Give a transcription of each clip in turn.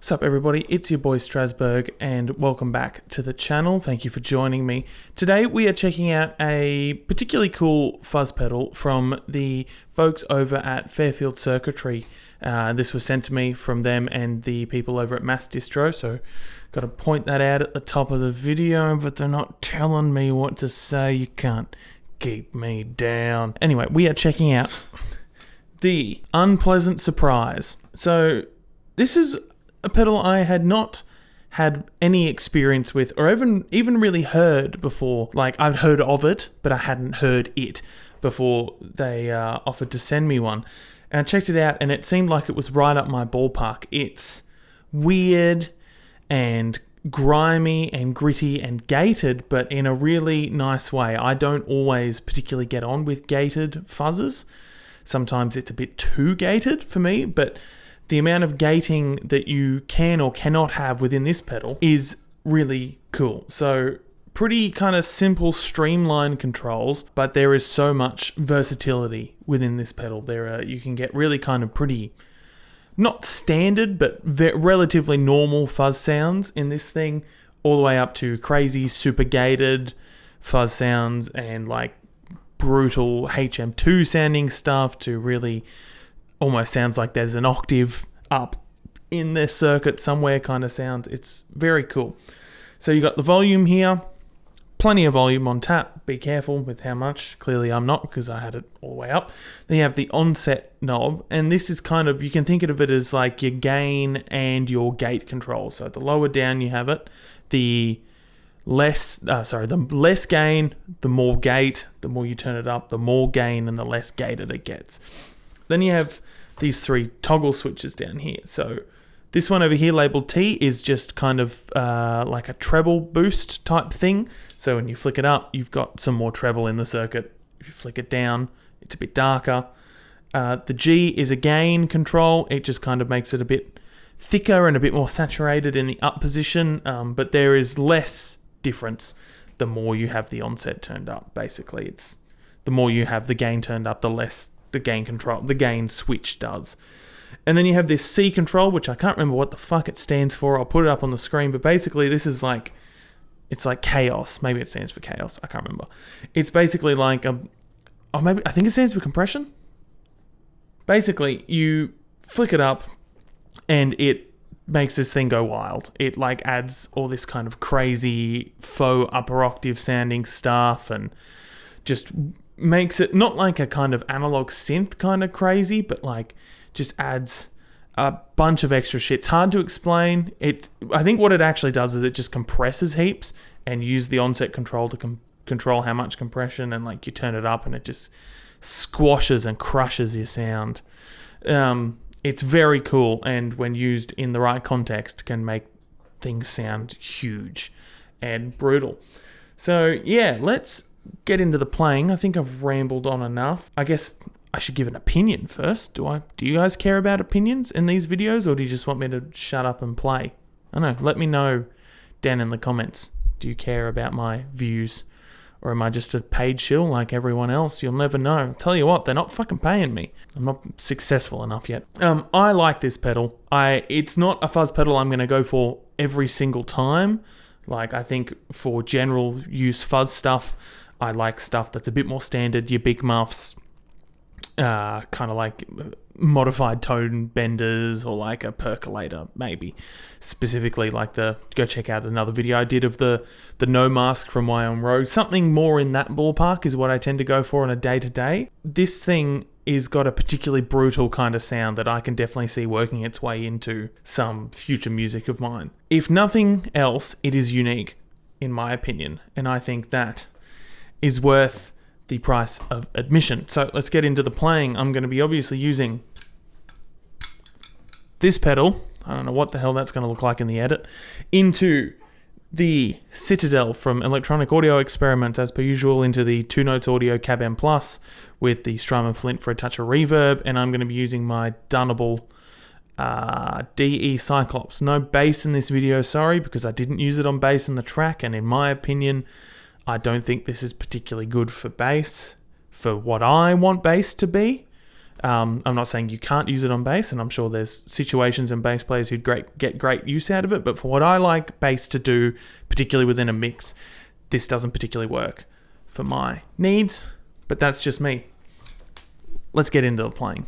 What's up everybody, it's your boy Strasberg and welcome back to the channel. Thank you for joining me. Today we are checking out a particularly cool fuzz pedal from the folks over at Fairfield Circuitry. This was sent to me from them and the people over at Distro, so got to point that out at the top of the video, but they're not telling me what to say. You can't keep me down. Anyway, we are checking out the Unpleasant Surprise. So this is a pedal I had not had any experience with or even really heard before. Like, I've heard of it, but I hadn't heard it before they offered to send me one. And I checked it out and it seemed like it was right up my ballpark. It's weird and grimy and gritty and gated, but in a really nice way. I don't always particularly get on with gated fuzzes. Sometimes it's a bit too gated for me, but the amount of gating that you can or cannot have within this pedal is really cool. So pretty kind of simple, streamlined controls, but there is so much versatility within this pedal. You can get really kind of pretty, not standard, but relatively normal fuzz sounds in this thing, all the way up to crazy, super gated fuzz sounds and like brutal HM2 sounding stuff to really almost sounds like there's an octave up in the circuit somewhere kind of sound. It's very cool. So you got the volume here, plenty of volume on tap. Be careful with how much. Clearly I'm not, because I had it all the way up. Then you have the onset knob, and this is kind of, you can think of it as like your gain and your gate control. So the lower down you have it, the less gain, the more gate. The more you turn it up, the more gain and the less gated it gets. Then you have these three toggle switches down here. So this one over here labeled T is just kind of like a treble boost type thing. So when you flick it up, you've got some more treble in the circuit. If you flick it down, it's a bit darker. The G is a gain control. It just kind of makes it a bit thicker and a bit more saturated in the up position, but there is less difference the more you have the onset turned up. Basically, it's the more you have the gain turned up, the less the gain switch does. And then you have this C control, which I can't remember what the fuck it stands for. I'll put it up on the screen, but basically this is like, it's like chaos. Maybe it stands for chaos. I can't remember. It's basically like maybe I think it stands for compression. Basically, you flick it up and it makes this thing go wild. It like adds all this kind of crazy faux upper octave sounding stuff and just makes it not like a kind of analog synth kind of crazy, but like just adds a bunch of extra shit. It's hard to explain. I think what it actually does is it just compresses heaps and use the onset control to control how much compression, and like you turn it up and it just squashes and crushes your sound. It's very cool, and when used in the right context can make things sound huge and brutal. So yeah, let's get into the playing. I think I've rambled on enough. I guess I should give an opinion first. Do you guys care about opinions in these videos, or do you just want me to shut up and play? I don't know. Let me know down in the comments. Do you care about my views, or am I just a paid shill like everyone else? You'll never know. I'll tell you what, they're not fucking paying me. I'm not successful enough yet. I like this pedal. It's not a fuzz pedal I'm going to go for every single time. Like, I think for general use fuzz stuff, I like stuff that's a bit more standard, your big muffs, kind of like modified tone benders, or like a percolator, maybe. Specifically like go check out another video I did of the No Mask from Wyoming Road. Something more in that ballpark is what I tend to go for on a day-to-day. This thing is got a particularly brutal kind of sound that I can definitely see working its way into some future music of mine. If nothing else, it is unique, in my opinion, and I think that is worth the price of admission. So let's get into the playing. I'm going to be obviously using this pedal, I don't know what the hell that's going to look like in the edit, into the Citadel from Electronic Audio Experiments, as per usual, into the Two Notes Audio Cab M Plus with the Strum and Flint for a touch of reverb, and I'm going to be using my Dunnable DE Cyclops. No bass in this video, sorry, because I didn't use it on bass in the track, and in my opinion, I don't think this is particularly good for bass, for what I want bass to be. I'm not saying you can't use it on bass, and I'm sure there's situations and bass players who'd get great use out of it, but for what I like bass to do, particularly within a mix, this doesn't particularly work for my needs, but that's just me. Let's get into the playing.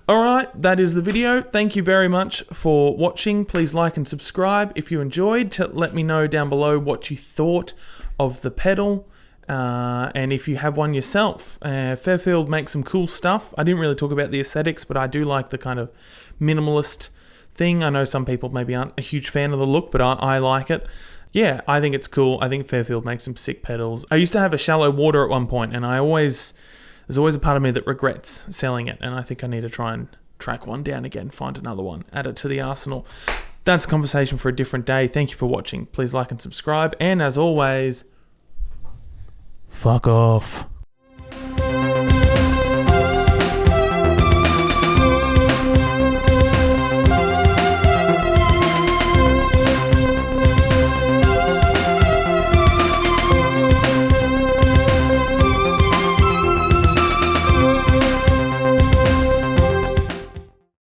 Alright, that is the video. Thank you very much for watching. Please like and subscribe if you enjoyed. Let me know down below what you thought of the pedal. And if you have one yourself. Fairfield makes some cool stuff. I didn't really talk about the aesthetics, but I do like the kind of minimalist thing. I know some people maybe aren't a huge fan of the look, but I like it. Yeah, I think it's cool. I think Fairfield makes some sick pedals. I used to have a shallow water at one point, and there's always a part of me that regrets selling it, and I think I need to try and track one down again, find another one, add it to the arsenal. That's a conversation for a different day. Thank you for watching. Please like and subscribe, and as always, fuck off.